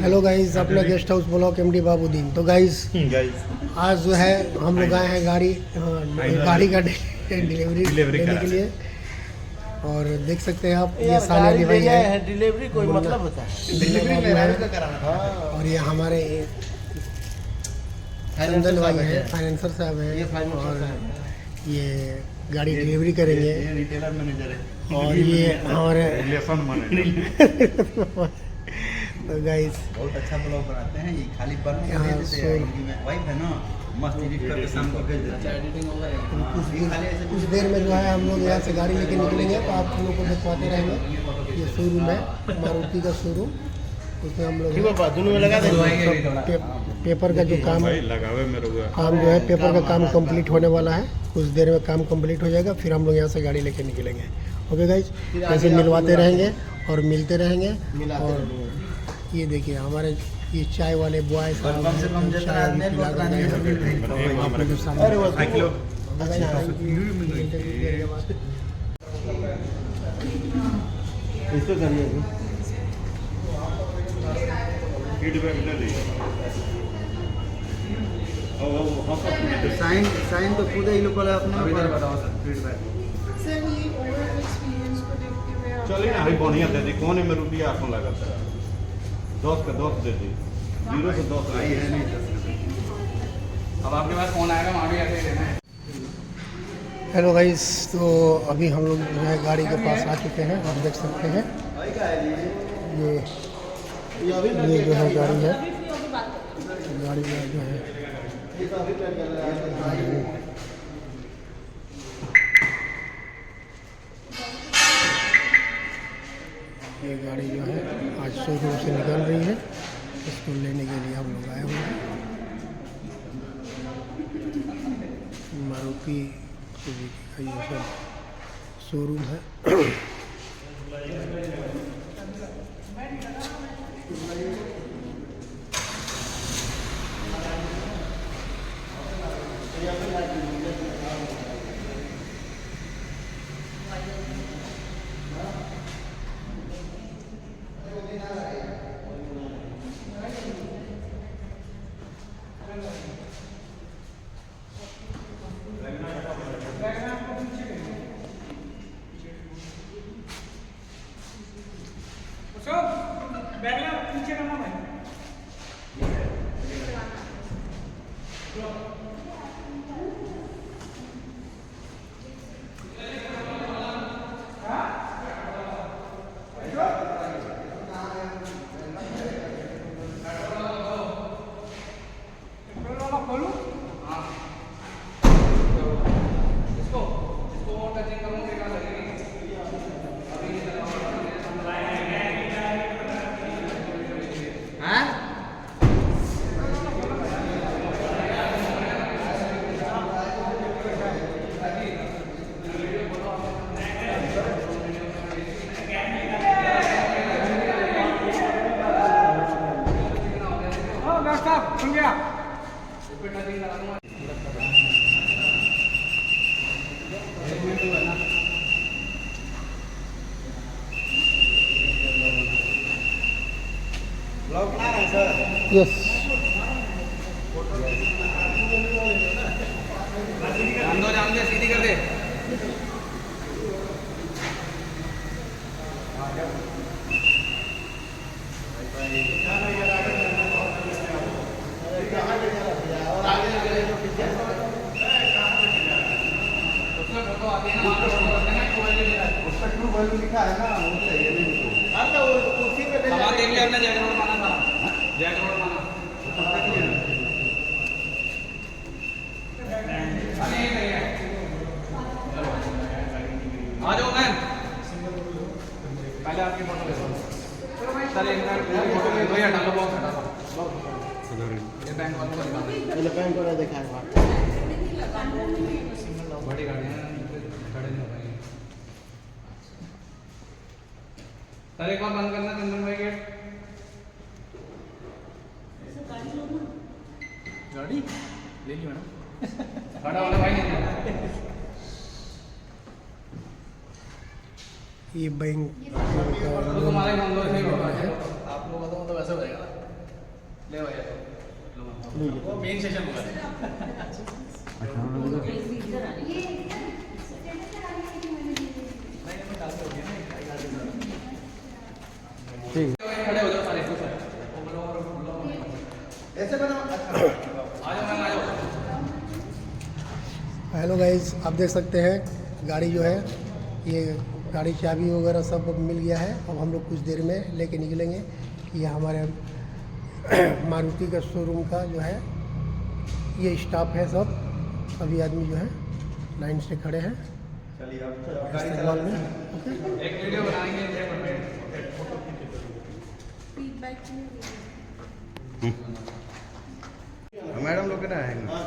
Hello guys, अपना guest house block MD Babudin. तो guys आज जो है हम लोग आए हैं गाड़ी का डिलीवरी लेने के लिए। और देख सकते हैं आप, ये सानिया भाई है। डिलीवरी कोई मतलब होता है? डिलीवरी का कराना। और ये हमारे चंदन भाई हैं, फाइनेंसर साहब हैं। और ये गाड़ी डिलीवरी करेंगे। ये रिटेलर मैनेजर है और ये हमारे रिलेशन मैनेजर। तो गाइस बहुत अच्छा ब्लॉग बनाते हैं। ये खाली पर यहाँ वाइफ है ना, मस्त एडिट करके शाम को भेज देते हैं। एडिटिंग हो गया। कुछ देर में जो है हम लोग यहाँ से गाड़ी लेके निकलेंगे, तो आप हम लोग को दिखवाते रहेंगे। ये शोरूम है मारुति का शोरूम, उसमें हम लोग दोनों में लगा देंगे। पेपर का जो काम जो है, पेपर का काम कंप्लीट होने वाला है। कुछ देर में काम कंप्लीट हो जाएगा, फिर हम लोग यहाँ से गाड़ी लेके निकलेंगे। ओके गाइज, ऐसे मिलवाते रहेंगे और मिलते रहेंगे। और ये देखिए हमारे ये चाय वाले बॉय साहब साइन तो खुद ही लोग अपने बताओ सर फीडबैक। सर ये ओवरऑल एक्सपीरियंस को देखते हुए आप चलिए ना, बढ़िया दे दी। कोने में रुपया आपको लगा था 10 का 10 दे दी, 0 से 10 है नहीं। अब आपके पास फोन आएगा, वहाँ भी ऐसे ही देना है। हेलो गाइस, तो अभी हम लोग जो है गाड़ी के पास आ चुके हैं। आप देख सकते हैं ये जो है गाड़ी है। गाड़ी में जो है ये गाड़ी जो है आज शोरूम से निकल रही है। इसको लेने के लिए हम लोग आए हुए हैं। मारुति सुजुकी का ये सब शोरूम है। यस, जान दे सीधी कर दे। उसका ट्रू वैल्यू लिखा है ना, वो सही है नहीं तो उसी पे देख लिया हमने। जैक रोड माना था, जैक रोड माना आ जाओ मैम, पहले आपकी फोटो ले लो। सर एक मिनट फोटो ले दो या डालो बॉक्स हटा दो। ये बैंक वालों को दिखाना है। बैंक वाला देखा है बड़ी गाड़ियाँ खड़े नहीं हो पाएंगे। सर एक बार बंद करना चंदन भाई गेट। गाड़ी ले ली मैडम। खड़ा वाला भाई नहीं। ये बैंक तो तुम्हारे मान लो नहीं होगा, आप लोगों का तो वैसे हो जाएगा। वो मेन सेशन होगा। खड़े हो जाओ सारे ऐसे बना आ जाओ मैम आ जाओ। हेलो गाइस, आप देख सकते हैं गाड़ी जो है ये गाड़ी चाबी वगैरह सब मिल गया है। अब हम लोग कुछ देर में लेके निकलेंगे। ये हमारे मारुति का शोरूम का जो है ये स्टाफ है सब, सभी आदमी जो है लाइन से खड़े हैं इस्तेमाल में। ओके, एक वीडियो बनाएंगे। फीडबैक के लिए मैडम लोग ना है हाँ,